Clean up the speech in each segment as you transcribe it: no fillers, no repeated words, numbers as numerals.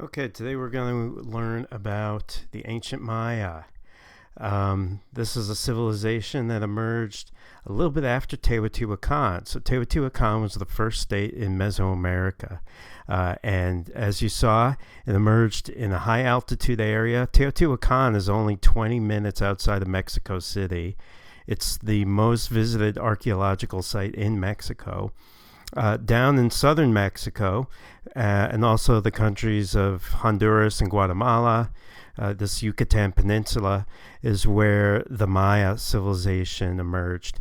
Okay, today we're going to learn about the ancient Maya. This is a civilization that emerged a little bit after Teotihuacan. So Teotihuacan was the first state in Mesoamerica. And as you saw, it emerged in a high altitude area. Teotihuacan is only 20 minutes outside of Mexico City. It's the most visited archaeological site in Mexico. Down in southern Mexico, and also the countries of Honduras and Guatemala, this Yucatan Peninsula is where the Maya civilization emerged.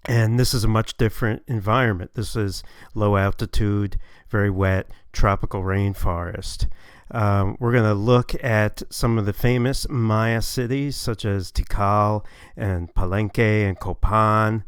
And this is a much different environment. This is low altitude, very wet, tropical rainforest. We're going to look at some of the famous Maya cities, such as Tikal and Palenque and Copan.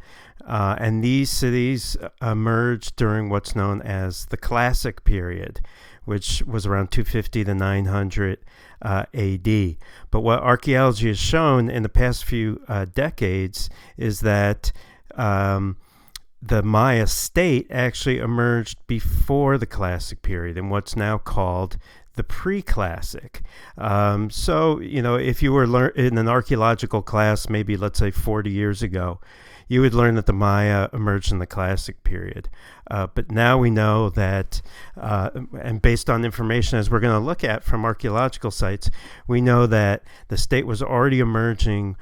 And these cities emerged during what's known as the Classic period, which was around 250 to 900 AD. But what archaeology has shown in the past few decades is that the Maya state actually emerged before the Classic period in what's now called the pre-classic. So, if you were in an archaeological class, maybe let's say 40 years ago, you would learn that the Maya emerged in the Classic period. But now we know that, and based on information as we're going to look at from archaeological sites, we know that the state was already emerging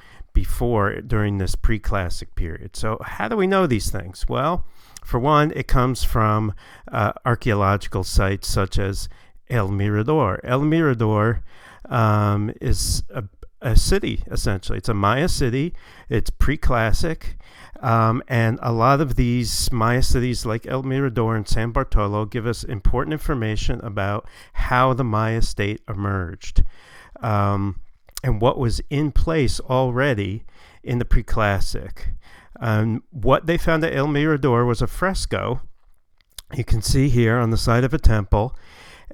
during this pre-Classic period. So how do we know these things? Well, for one, it comes from archaeological sites such as El Mirador. El Mirador is a city, essentially. It's a Maya city. It's pre-classic. And a lot of these Maya cities like El Mirador and San Bartolo give us important information about how the Maya state emerged and what was in place already in the pre-classic. What they found at El Mirador was a fresco. You can see here on the side of a temple.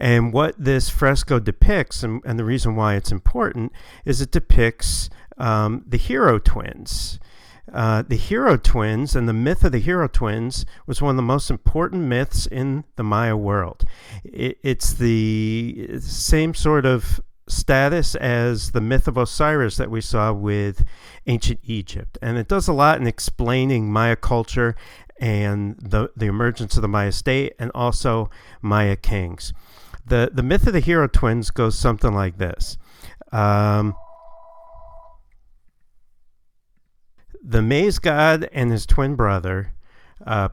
And what this fresco depicts, and the reason why it's important, is it depicts the hero twins. The hero twins and the myth of the hero twins was one of the most important myths in the Maya world. It's the same sort of status as the myth of Osiris that we saw with ancient Egypt. And it does a lot in explaining Maya culture and the emergence of the Maya state and also Maya kings. The myth of the hero twins goes something like this. The maize god and his twin brother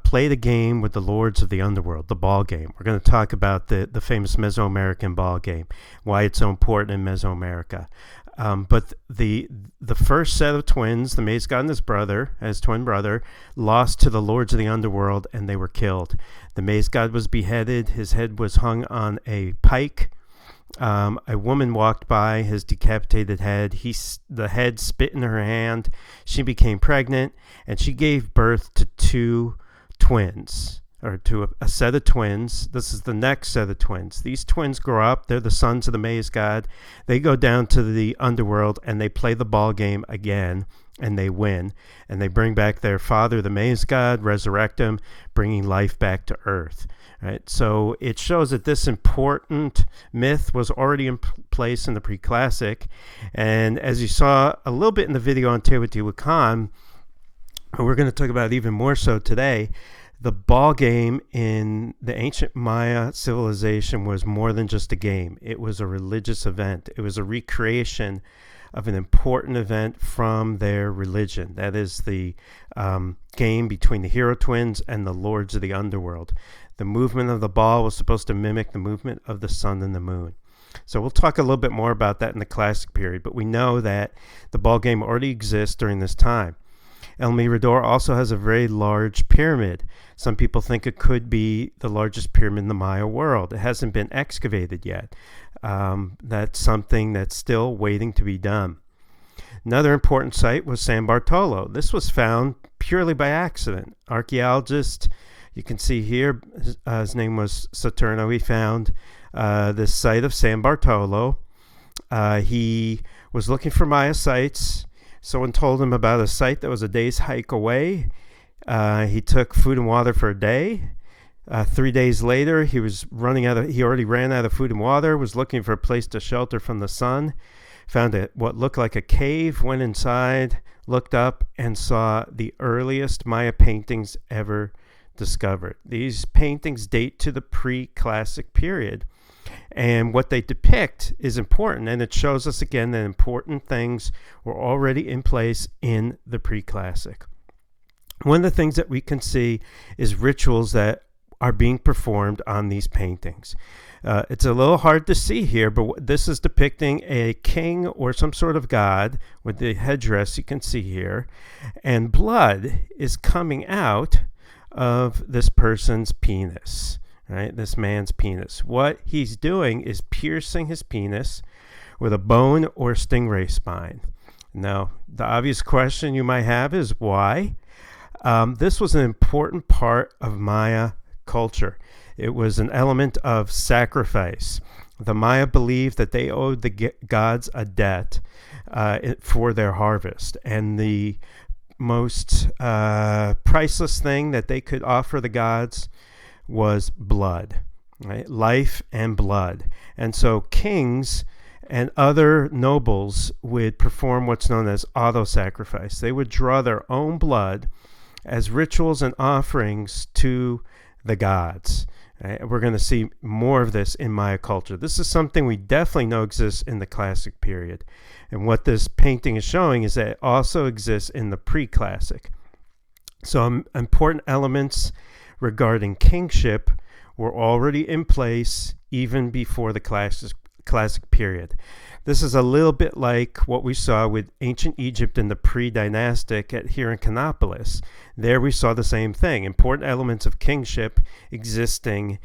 played a game with the lords of the underworld, the ball game. We're going to talk about the famous Mesoamerican ball game, why it's so important in Mesoamerica. But the first set of twins, the maize god and his twin brother, lost to the lords of the underworld, and they were killed. The maize god was beheaded. His head was hung on a pike. A woman walked by his decapitated head. The head spit in her hand. She became pregnant, and she gave birth to two twins, or to a set of twins. This is the next set of twins. These twins grow up. They're the sons of the maize god. They go down to the underworld, and they play the ball game again, and they win. And they bring back their father, the maize god, resurrect him, bringing life back to earth. Right? So it shows that this important myth was already in place in the pre-classic. And as you saw a little bit in the video on Teotihuacan, we're going to talk about it even more so today, the ball game in the ancient Maya civilization was more than just a game. It was a religious event. It was a recreation of an important event from their religion. That is the game between the hero twins and the lords of the underworld. The movement of the ball was supposed to mimic the movement of the sun and the moon. So we'll talk a little bit more about that in the Classic period, but we know that the ball game already exists during this time. El Mirador also has a very large pyramid. Some people think it could be the largest pyramid in the Maya world. It hasn't been excavated yet. That's something that's still waiting to be done. Another important site was San Bartolo. This was found purely by accident. Archaeologist, you can see here, his name was Saturno. He found this site of San Bartolo. He was looking for Maya sites. Someone told him about a site that was a day's hike away. He took food and water for a day. 3 days later, he already ran out of food and water, was looking for a place to shelter from the sun, found what looked like a cave, went inside, looked up, and saw the earliest Maya paintings ever discovered. These paintings date to the pre-classic period. And what they depict is important, and it shows us again that important things were already in place in the pre-classic. One of the things that we can see is rituals that are being performed on these paintings. It's a little hard to see here, but this is depicting a king or some sort of god with the headdress you can see here, and blood is coming out of this person's penis, right? This man's penis. What he's doing is piercing his penis with a bone or stingray spine. Now, the obvious question you might have is why? This was an important part of Maya culture. It was an element of sacrifice. The Maya believed that they owed the gods a debt for their harvest, and the most priceless thing that they could offer the gods was blood, right? Life and blood. And so kings and other nobles would perform what's known as auto-sacrifice. They would draw their own blood as rituals and offerings to the gods. Right? We're going to see more of this in Maya culture. This is something we definitely know exists in the classic period. And what this painting is showing is that it also exists in the pre-classic. So important elements regarding kingship were already in place even before the classic period. This is a little bit like what we saw with ancient Egypt in the pre-dynastic at Hierakonpolis. There we saw the same thing, important elements of kingship existing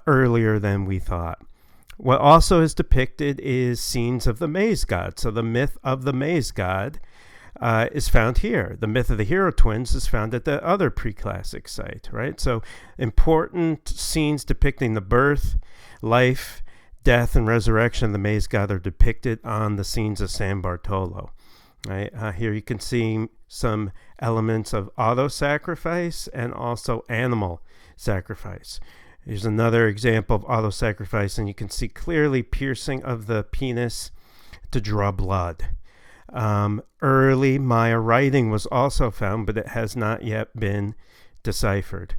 earlier than we thought. What also is depicted is scenes of the maize god. So the myth of the maize god is found here. The myth of the hero twins is found at the other pre-classic site, right? So important scenes depicting the birth, life, death, and resurrection of the maize god are depicted on the scenes of San Bartolo. Right? Here you can see some elements of auto-sacrifice and also animal sacrifice. Here's another example of auto-sacrifice, and you can see clearly piercing of the penis to draw blood. Early Maya writing was also found, but it has not yet been deciphered.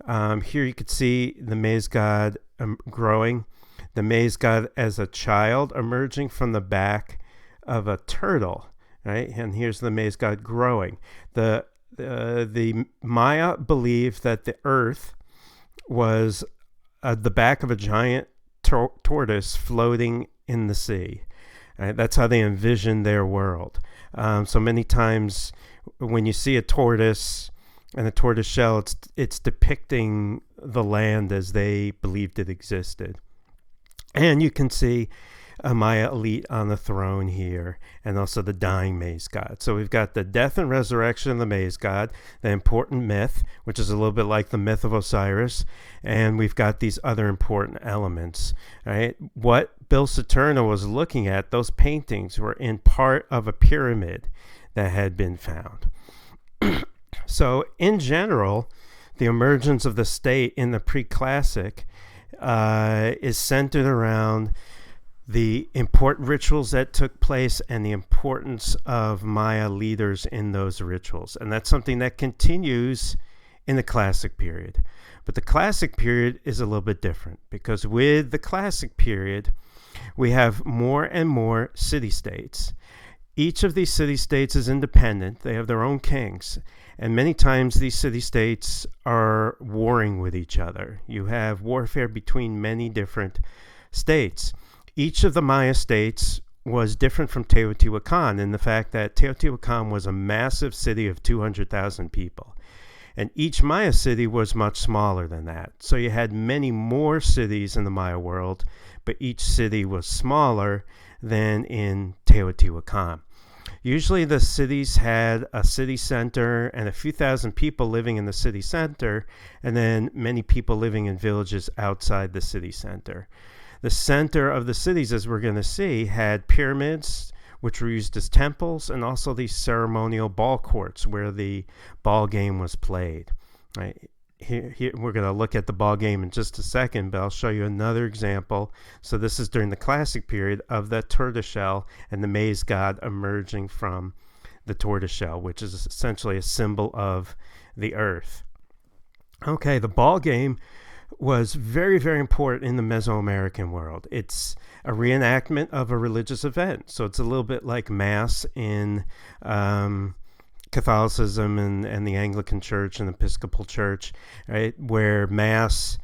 Here you can see the maize god growing. The maize god as a child emerging from the back of a turtle, right? And here's the maize god growing. The Maya believed that the earth was the back of a giant tortoise floating in the sea. Right? That's how they envisioned their world. So many times when you see a tortoise and a tortoise shell, it's depicting the land as they believed it existed. And you can see a Maya elite on the throne here, and also the dying maize god. So we've got the death and resurrection of the maize god, the important myth, which is a little bit like the myth of Osiris, and we've got these other important elements. Right? What Bill Saturno was looking at, those paintings were in part of a pyramid that had been found. So in general, the emergence of the state in the pre-classic is centered around the important rituals that took place and the importance of Maya leaders in those rituals. And that's something that continues in the classic period. But the classic period is a little bit different, because with the classic period, we have more and more city-states. Each of these city-states is independent. They have their own kings. And many times these city-states are warring with each other. You have warfare between many different states. Each of the Maya states was different from Teotihuacan in the fact that Teotihuacan was a massive city of 200,000 people. And each Maya city was much smaller than that. So you had many more cities in the Maya world, but each city was smaller than in Teotihuacan. Usually the cities had a city center and a few thousand people living in the city center, and then many people living in villages outside the city center. The center of the cities, as we're going to see, had pyramids, which were used as temples, and also these ceremonial ball courts where the ball game was played. Right? here we're going to look at the ball game in just a second, but I'll show you another example. So this is during the classic period of the tortoiseshell and the maize god emerging from the tortoiseshell, which is essentially a symbol of the earth. Okay, the ball game was very, very important in the Mesoamerican world. It's a reenactment of a religious event. So it's a little bit like Mass in Catholicism and the Anglican Church and Episcopal Church, right? Where Mass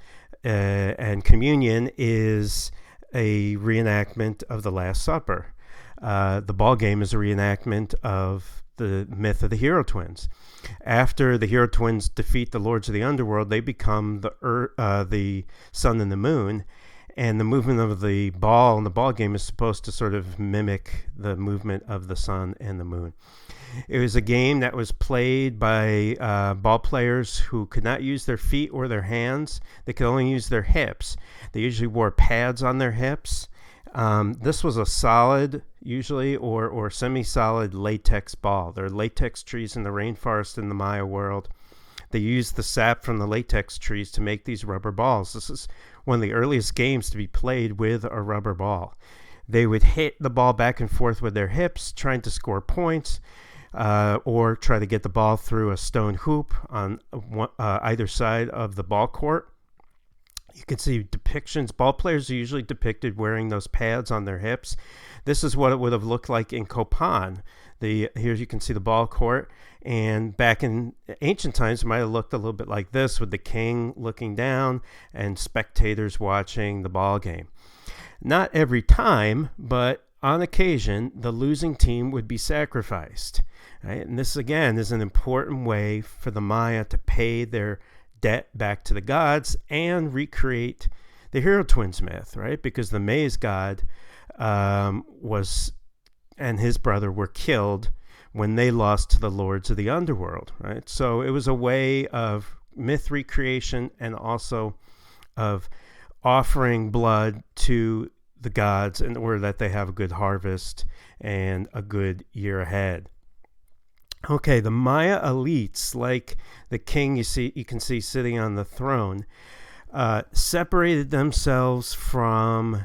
and communion is a reenactment of the Last Supper. The ball game is a reenactment of the myth of the hero twins. After the hero twins defeat the lords of the underworld, they become the sun and the moon, and the movement of the ball in the ball game is supposed to sort of mimic the movement of the sun and the moon. It was a game that was played by ball players who could not use their feet or their hands. They could only use their hips. They usually wore pads on their hips. This was a solid, usually, or semi-solid latex ball. There are latex trees in the rainforest in the Maya world. They used the sap from the latex trees to make these rubber balls. This is one of the earliest games to be played with a rubber ball. They would hit the ball back and forth with their hips, trying to score points, or try to get the ball through a stone hoop on either side of the ball court. You can see depictions. Ball players are usually depicted wearing those pads on their hips. This is what it would have looked like in Copan. Here you can see the ball court. And back in ancient times, it might have looked a little bit like this, with the king looking down and spectators watching the ball game. Not every time, but on occasion, the losing team would be sacrificed. Right? And this, again, is an important way for the Maya to pay their debt back to the gods and recreate the hero twins myth, right? Because the maize god and his brother were killed when they lost to the lords of the underworld, right? So it was a way of myth recreation and also of offering blood to the gods in order that they have a good harvest and a good year ahead. Okay, the Maya elites, like the king you can see sitting on the throne, separated themselves from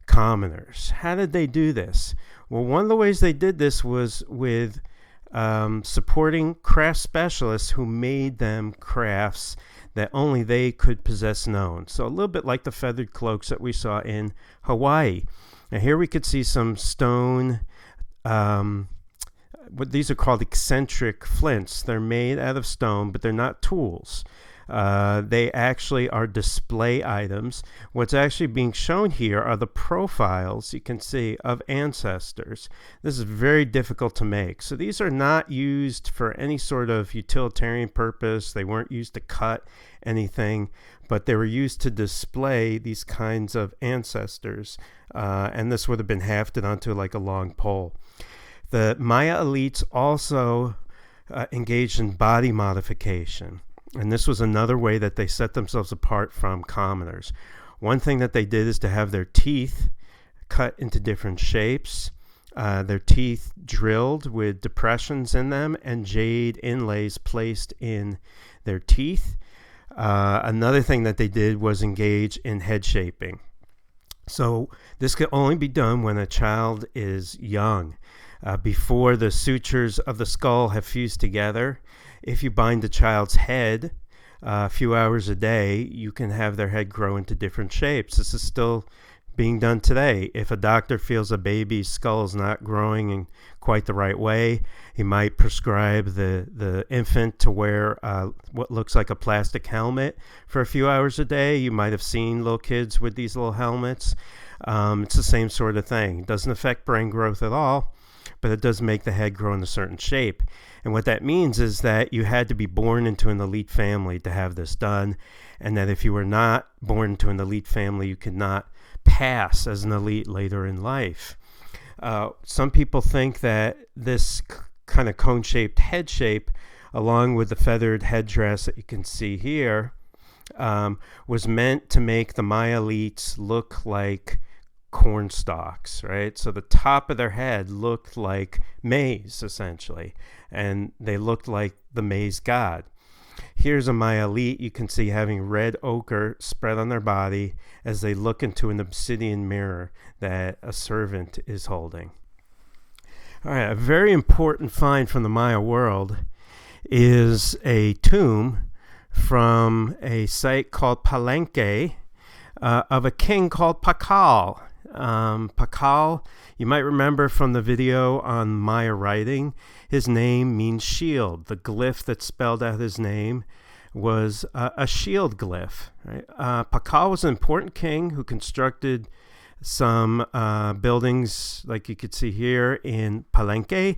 commoners. How did they do this? Well, one of the ways they did this was with supporting craft specialists who made them crafts that only they could possess known. So a little bit like the feathered cloaks that we saw in Hawaii. Now here we could see some stone, what these are called eccentric flints. They're made out of stone, but they're not tools. They actually are display items. What's actually being shown here are the profiles, you can see, of ancestors. This is very difficult to make. So these are not used for any sort of utilitarian purpose. They weren't used to cut anything, but they were used to display these kinds of ancestors. And this would have been hafted onto like a long pole. The Maya elites also engaged in body modification. And this was another way that they set themselves apart from commoners. One thing that they did is to have their teeth cut into different shapes, their teeth drilled with depressions in them, and jade inlays placed in their teeth. Another thing that they did was engage in head shaping. So this could only be done when a child is young. Before the sutures of the skull have fused together, if you bind a child's head a few hours a day, you can have their head grow into different shapes. This is still being done today. If a doctor feels a baby's skull is not growing in quite the right way, he might prescribe the infant to wear what looks like a plastic helmet for a few hours a day. You might have seen little kids with these little helmets. It's the same sort of thing. It doesn't affect brain growth at all, but it does make the head grow in a certain shape. And what that means is that you had to be born into an elite family to have this done, and that if you were not born into an elite family, you could not pass as an elite later in life. Some people think that this kind of cone-shaped head shape, along with the feathered headdress that you can see here, was meant to make the Maya elites look like corn stalks, right? So the top of their head looked like maize, essentially, and they looked like the maize god. Here's a Maya elite you can see having red ochre spread on their body as they look into an obsidian mirror that a servant is holding. All right, a very important find from the Maya world is a tomb from a site called Palenque of a king called Pakal. Pakal, you might remember from the video on Maya writing, his name means shield. The glyph that spelled out his name was a shield glyph. Right? Pakal was an important king who constructed some buildings like you could see here in Palenque.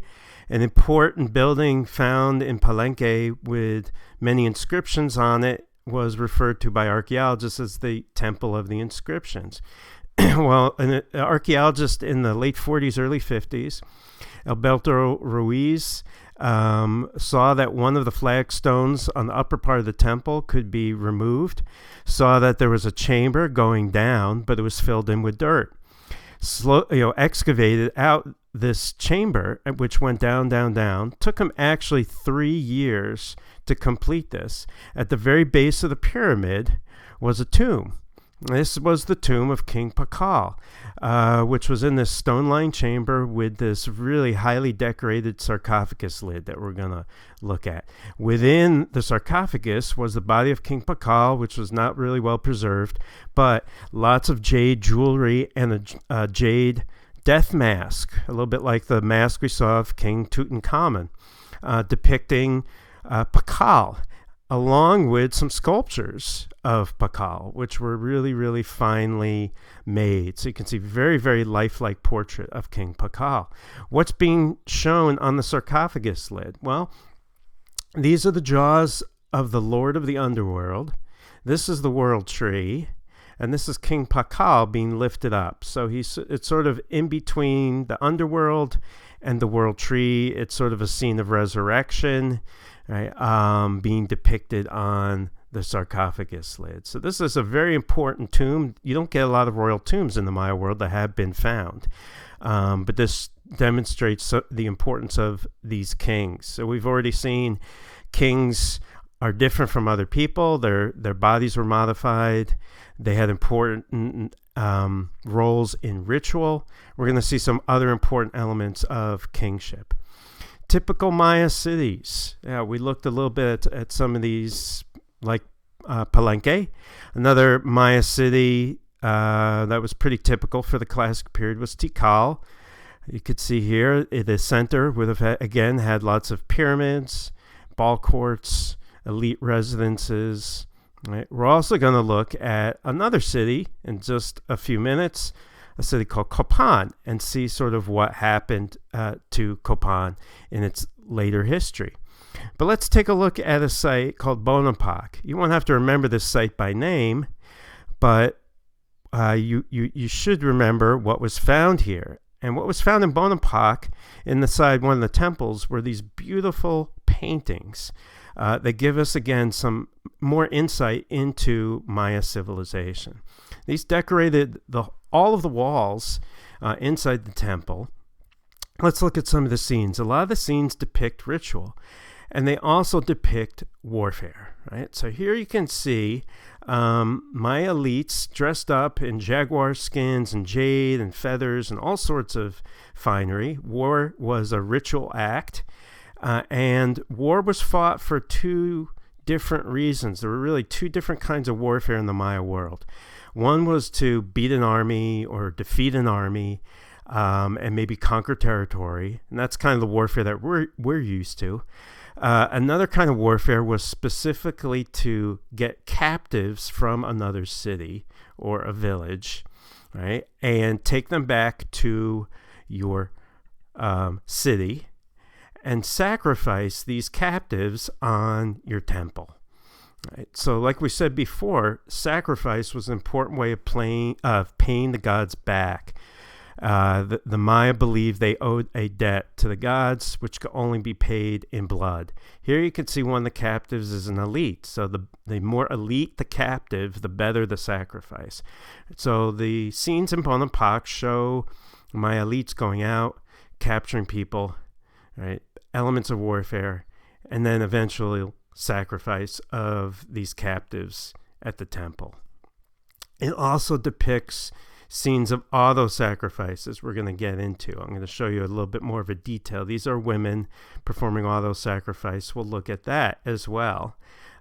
An important building found in Palenque with many inscriptions on it was referred to by archaeologists as the Temple of the Inscriptions. Well, an archaeologist in the late 40s, early 50s, Alberto Ruiz, saw that one of the flagstones on the upper part of the temple could be removed, saw that there was a chamber going down, but it was filled in with dirt. Excavated out this chamber, which went down, down, down. Took him actually 3 years to complete this. At the very base of the pyramid was a tomb. This was the tomb of King Pakal, which was in this stone-lined chamber with this really highly decorated sarcophagus lid that we're going to look at. Within the sarcophagus was the body of King Pakal, which was not really well preserved, but lots of jade jewelry and a jade death mask, a little bit like the mask we saw of King Tutankhamun, depicting Pakal, along with some sculptures of Pakal, which were really, really finely made. So you can see very, very lifelike portrait of King Pakal. What's being shown on the sarcophagus lid? Well, these are the jaws of the Lord of the Underworld. This is the World Tree, and this is King Pakal being lifted up. So it's sort of in between the Underworld and the World Tree. It's sort of a scene of resurrection, right, being depicted on the sarcophagus lid. So this is a very important tomb. You don't get a lot of royal tombs in the Maya world that have been found, but this demonstrates the importance of these kings. So we've already seen kings are different from other people. Their bodies were modified. They had important roles in ritual. We're going to see some other important elements of kingship. Typical Maya cities. Yeah, we looked a little bit at some of these, like Palenque. Another Maya city that was pretty typical for the classic period was Tikal. You could see here the center would have, again, had lots of pyramids, ball courts, elite residences. Right? We're also going to look at another city in just a few minutes, a city called Copan, and see sort of what happened to Copan in its later history. But let's take a look at a site called Bonampak. You won't have to remember this site by name, but you should remember what was found here. And what was found in Bonampak, in the side one of the temples, were these beautiful paintings that give us, again, some more insight into Maya civilization. These decorated all of the walls inside the temple. Let's look at some of the scenes. A lot of the scenes depict ritual, and they also depict warfare. Right? So here you can see Maya elites dressed up in jaguar skins and jade and feathers and all sorts of finery. War was a ritual act, and war was fought for two different reasons. There were really two different kinds of warfare in the Maya world. One was to beat an army or defeat an army and maybe conquer territory, and that's kind of the warfare that we're used to. Another kind of warfare was specifically to get captives from another city or a village, right, and take them back to your city and sacrifice these captives on your temple. Right? So like we said before, sacrifice was an important way of paying the gods back. The Maya believed they owed a debt to the gods, which could only be paid in blood. Here you can see one of the captives is an elite. So the more elite the captive, the better the sacrifice. So the scenes in Bonampak show Maya elites going out, capturing people, right? Elements of warfare, and then eventually sacrifice of these captives at the temple. It also depicts scenes of auto sacrifices we're going to get into. I'm going to show you a little bit more of a detail. These are women performing auto sacrifice. We'll look at that as well.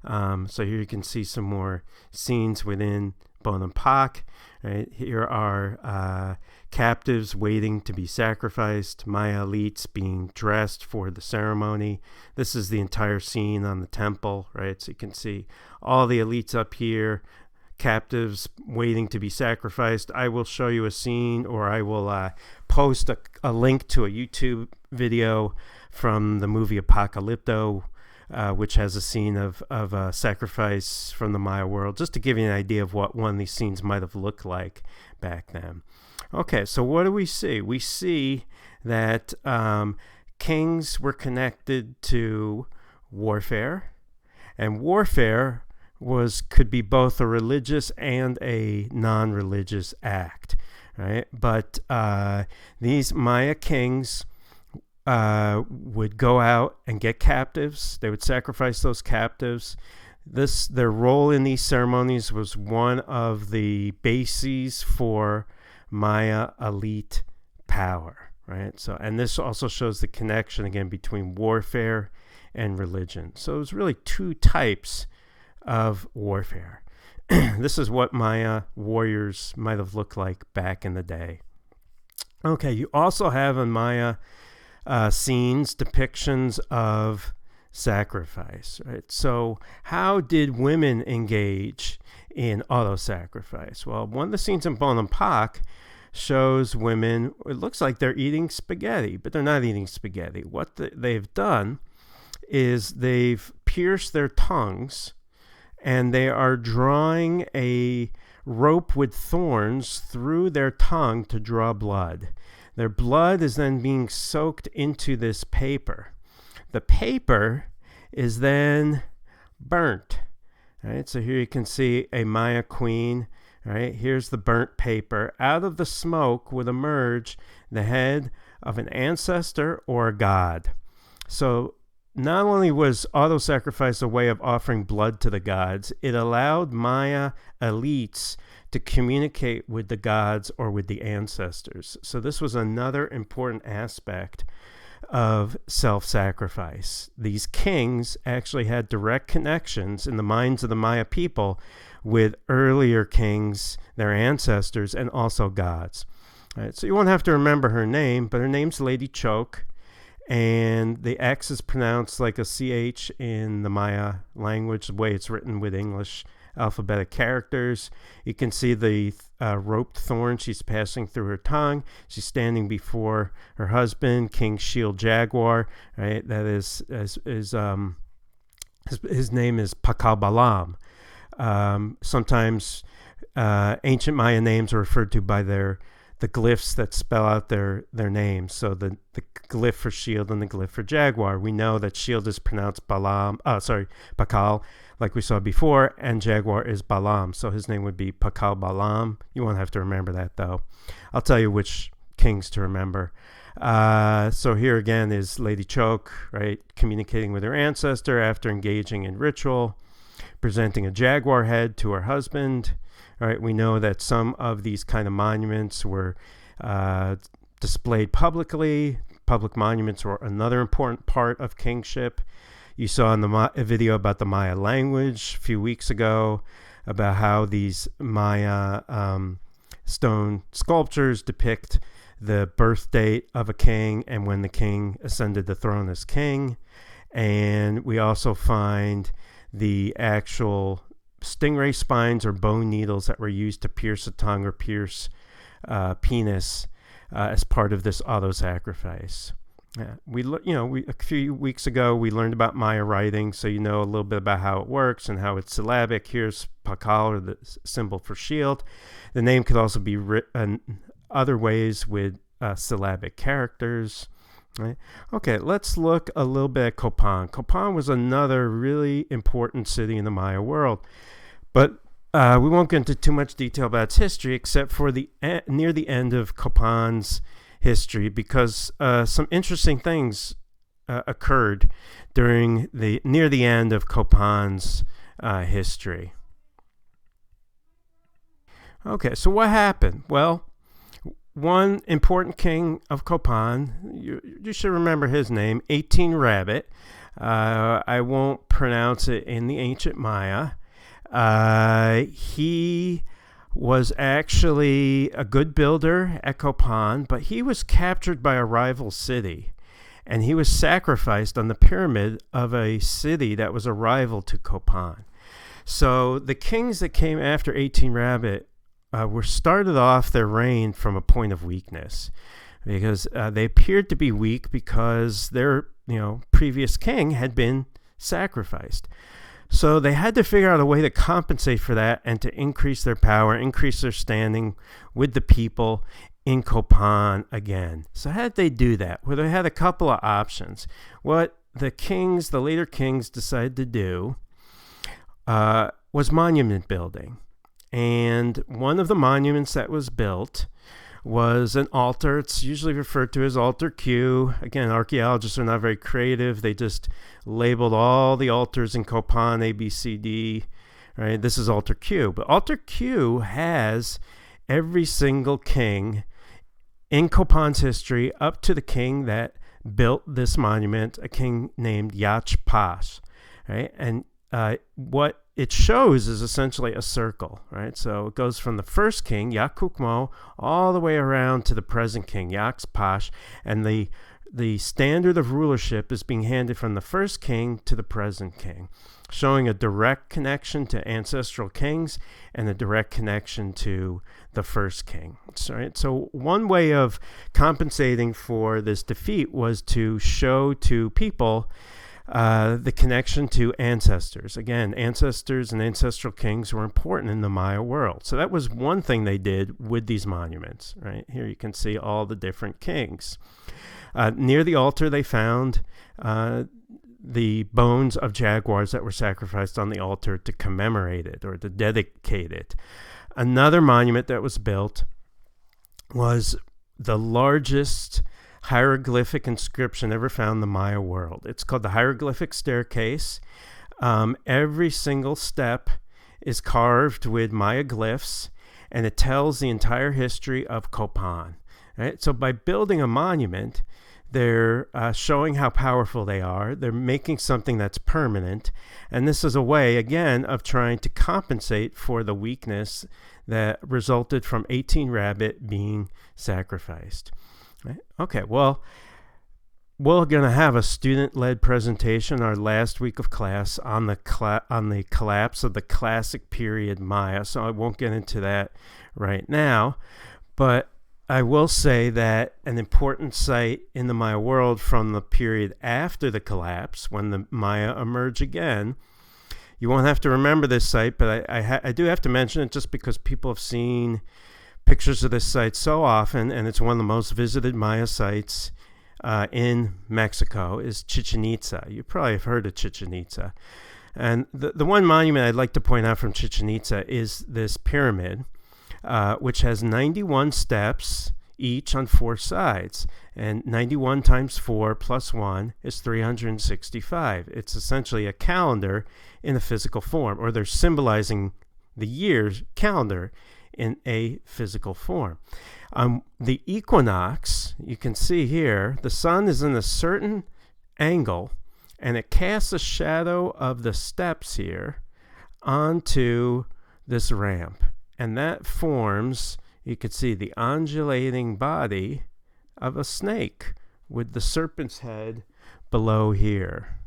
So here you can see some more scenes within Bonampak. Right? Here are captives waiting to be sacrificed, Maya elites being dressed for the ceremony. This is the entire scene on the temple, right? So you can see all the elites up here, captives waiting to be sacrificed. I will show you a scene, or I will post a link to a YouTube video from the movie Apocalypto, which has a scene of sacrifice from the Maya world, just to give you an idea of what one of these scenes might have looked like back then. Okay, so what do we see? We see that kings were connected to warfare, and warfare could be both a religious and a non-religious act, right? But these Maya kings would go out and get captives. They would sacrifice those captives. Their role in these ceremonies was one of the bases for Maya elite power, right? So, and this also shows the connection again between warfare and religion. So it was really two types of warfare. This is what Maya warriors might have looked like back in the day. Okay, you also have in Maya scenes, depictions of sacrifice, right? So how did women engage in auto-sacrifice? Well, one of the scenes in Bonampak shows women, it looks like they're eating spaghetti, but they're not eating spaghetti. What they've done is they've pierced their tongues, and they are drawing a rope with thorns through their tongue to draw blood. Their blood is then being soaked into this paper. The paper is then burnt. Right? So here you can see a Maya queen. Right? Here's the burnt paper. Out of the smoke would emerge the head of an ancestor or a god. So not only was auto-sacrifice a way of offering blood to the gods, it allowed Maya elites to communicate with the gods or with the ancestors. So this was another important aspect of self-sacrifice. These kings actually had direct connections in the minds of the Maya people with earlier kings, their ancestors, and also gods. All right, so you won't have to remember her name, but her name's Lady Choke. And the X is pronounced like a CH in the Maya language, the way it's written with English alphabetic characters. You can see the roped thorn she's passing through her tongue. She's standing before her husband, King Shield Jaguar. Right, that is his name is Pakal Balam. Sometimes ancient Maya names are referred to by the glyphs that spell out their names. So the glyph for shield and the glyph for jaguar. We know that shield is pronounced Pakal, like we saw before, and jaguar is Balam. So his name would be Pakal Balam. You won't have to remember that, though. I'll tell you which kings to remember. So here again is Lady Choke, right, communicating with her ancestor after engaging in ritual, presenting a jaguar head to her husband. All right, we know that some of these kind of monuments were displayed publicly. Public monuments were another important part of kingship. You saw in the video about the Maya language a few weeks ago, about how these Maya stone sculptures depict the birth date of a king and when the king ascended the throne as king. And we also find the actual stingray spines or bone needles that were used to pierce a tongue or pierce penis as part of this auto-sacrifice. A few weeks ago we learned about Maya writing, so you know a little bit about how it works and how it's syllabic. Here's Pakal, or the symbol for shield. The name could also be written other ways with syllabic characters. Right. Okay, let's look a little bit at Copan. Copan was another really important city in the Maya world, but we won't get into too much detail about its history, except for near the end of Copan's history, because some interesting things occurred during near the end of Copan's history. Okay, so what happened? Well, one important king of Copan, you should remember his name, 18 Rabbit. I won't pronounce it in the ancient Maya. He was actually a good builder at Copan, but he was captured by a rival city, and he was sacrificed on the pyramid of a city that was a rival to Copan. So the kings that came after 18 Rabbit were started off their reign from a point of weakness, because they appeared to be weak because their previous king had been sacrificed. So they had to figure out a way to compensate for that and to increase their power, increase their standing with the people in Copan again. So how did they do that? Well, they had a couple of options. What the later kings decided to do was monument building. And one of the monuments that was built was an altar. It's usually referred to as Altar Q. Again, archaeologists are not very creative. They just labeled all the altars in Copan A, B, C, D. Right? This is Altar Q. But Altar Q has every single king in Copan's history up to the king that built this monument, a king named Yach Pas. Right? And what it shows is essentially a circle, right? So it goes from the first king, Yakukmo, all the way around to the present king, Yach Pas, and the standard of rulership is being handed from the first king to the present king, showing a direct connection to ancestral kings and a direct connection to the first king. Right? So one way of compensating for this defeat was to show to people the connection to ancestors. Again, ancestors and ancestral kings were important in the Maya world. So that was one thing they did with these monuments. Right here you can see all the different kings. Near the altar they found the bones of jaguars that were sacrificed on the altar to commemorate it or to dedicate it. Another monument that was built was the largest hieroglyphic inscription ever found in the Maya world. It's called the hieroglyphic staircase. Every single step is carved with Maya glyphs, and it tells the entire history of Copan. Right? So by building a monument, they're showing how powerful they are. They're making something that's permanent, and this is a way, again, of trying to compensate for the weakness that resulted from 18 Rabbit being sacrificed. Right? Okay, well, we're going to have a student-led presentation our last week of class on the collapse of the classic period Maya, so I won't get into that right now, but I will say that an important site in the Maya world from the period after the collapse, when the Maya emerge again, you won't have to remember this site, but I do have to mention it just because people have seen pictures of this site so often, and it's one of the most visited Maya sites in Mexico, is Chichen Itza. You probably have heard of Chichen Itza. And the one monument I'd like to point out from Chichen Itza is this pyramid, which has 91 steps each on 4 sides. And 91 times 4 plus 1 is 365. It's essentially a calendar in a physical form, or they're symbolizing the year's calendar in a physical form. The equinox, you can see here, the sun is in a certain angle, and it casts a shadow of the steps here onto this ramp. And that forms, you can see, the undulating body of a snake with the serpent's head below here.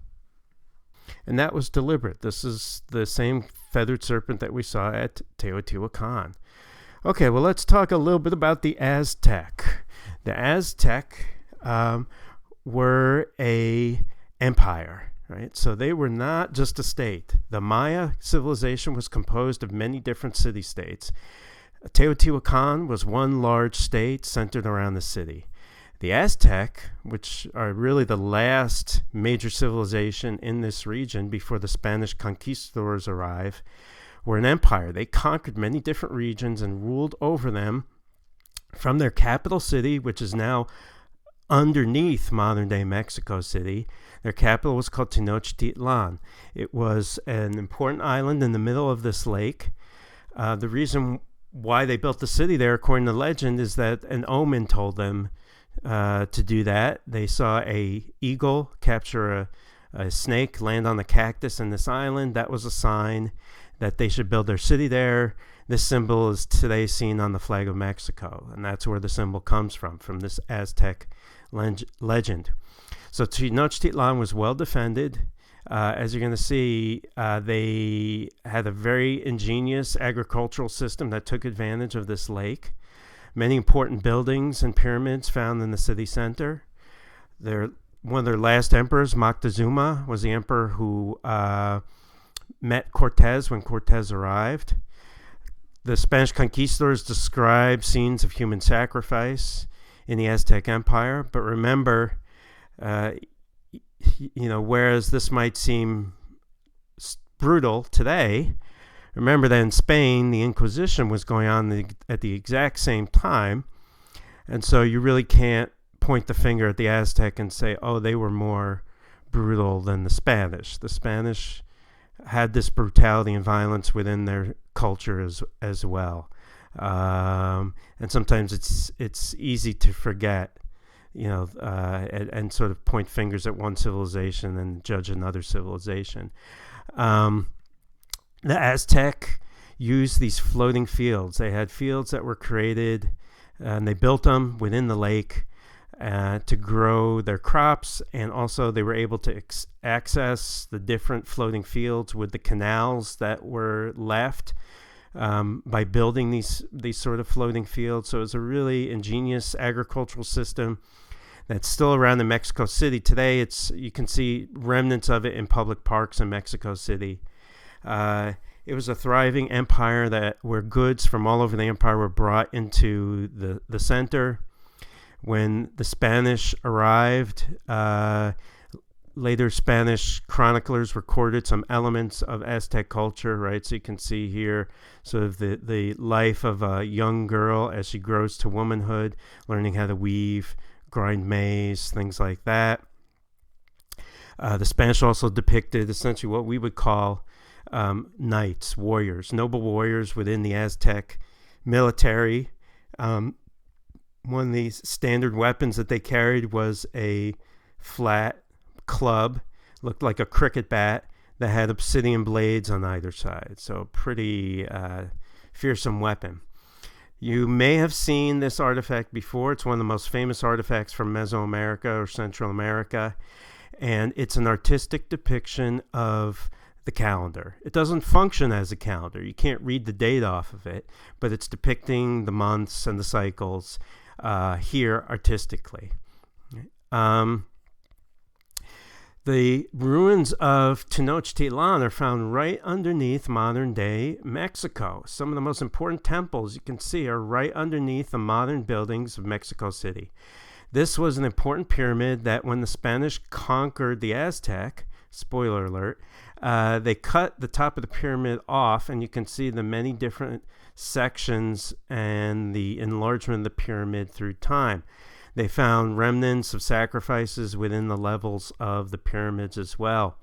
And that was deliberate. This is the same feathered serpent that we saw at Teotihuacan. Okay, well, let's talk a little bit about the Aztec. The Aztec were a empire, right? So they were not just a state. The Maya civilization was composed of many different city-states. Teotihuacan was one large state centered around the city. The Aztec, which are really the last major civilization in this region before the Spanish conquistadors arrive, were an empire. They conquered many different regions and ruled over them from their capital city, which is now underneath modern-day Mexico City. Their capital was called Tenochtitlan. It was an important island in the middle of this lake. The reason why they built the city there, according to legend, is that an omen told them to do that. They saw a eagle capture a snake, land on the cactus in this island. That was a sign that they should build their city there. This symbol is today seen on the flag of Mexico, and that's where the symbol comes from this Aztec legend. So Tenochtitlan was well defended. As you're going to see, they had a very ingenious agricultural system that took advantage of this lake. Many important buildings and pyramids found in the city center. One of their last emperors, Moctezuma, was the emperor who met Cortez when Cortez arrived. The Spanish conquistadors described scenes of human sacrifice in the Aztec Empire. But remember, whereas this might seem brutal today, remember that in Spain, the Inquisition was going on at the exact same time. And so you really can't point the finger at the Aztec and say, oh, they were more brutal than the Spanish. The Spanish had this brutality and violence within their culture as well. And sometimes it's easy to forget, and sort of point fingers at one civilization and judge another civilization. The Aztec used these floating fields. They had fields that were created, and they built them within the lake to grow their crops, and also they were able to access the different floating fields with the canals that were left by building these sort of floating fields. So it was a really ingenious agricultural system that's still around in Mexico City today. You can see remnants of it in public parks in Mexico City. It was a thriving empire where goods from all over the empire were brought into the center. When the Spanish arrived, later Spanish chroniclers recorded some elements of Aztec culture, right? So you can see here sort of the life of a young girl as she grows to womanhood, learning how to weave, grind maize, things like that. The Spanish also depicted essentially what we would call knights, warriors, noble warriors within the Aztec military. One of these standard weapons that they carried was a flat club, looked like a cricket bat, that had obsidian blades on either side. So pretty fearsome weapon. You may have seen this artifact before. It's one of the most famous artifacts from Mesoamerica or Central America, and it's an artistic depiction of the calendar. It doesn't function as a calendar. You can't read the date off of it, but it's depicting the months and the cycles here artistically. The ruins of Tenochtitlan are found right underneath modern-day Mexico. Some of the most important temples you can see are right underneath the modern buildings of Mexico City. This was an important pyramid that when the Spanish conquered the Aztec, spoiler alert, they cut the top of the pyramid off, and you can see the many different sections and the enlargement of the pyramid through time. They found remnants of sacrifices within the levels of the pyramids as well.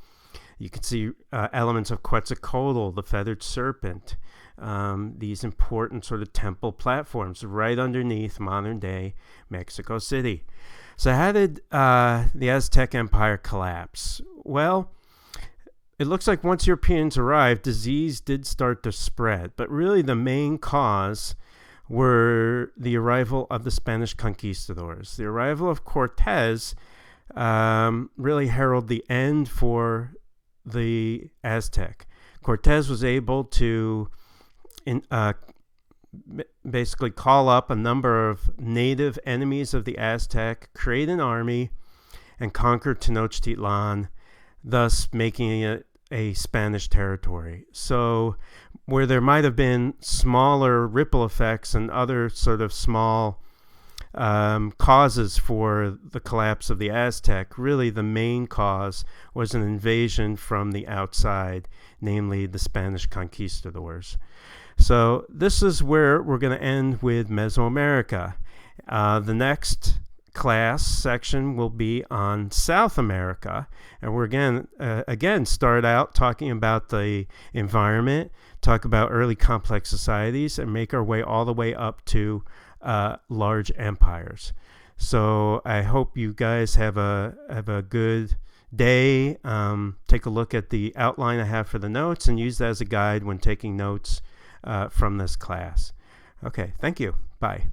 You can see elements of Quetzalcoatl, the feathered serpent, these important sort of temple platforms right underneath modern-day Mexico City. So how did the Aztec Empire collapse? Well, it looks like once Europeans arrived, disease did start to spread, but really the main cause were the arrival of the Spanish conquistadors. The arrival of Cortez really heralded the end for the Aztec. Cortez was able to basically call up a number of native enemies of the Aztec, create an army, and conquer Tenochtitlan, thus making it a Spanish territory. So where there might have been smaller ripple effects and other sort of small causes for the collapse of the Aztec, really the main cause was an invasion from the outside, namely the Spanish conquistadors. So this is where we're going to end with Mesoamerica. The next class section will be on South America, and we're again start out talking about the environment, talk about early complex societies, and make our way all the way up to large empires. So I hope you guys have a good day. Take a look at the outline I have for the notes and use that as a guide when taking notes from this class. Okay, thank you. Bye.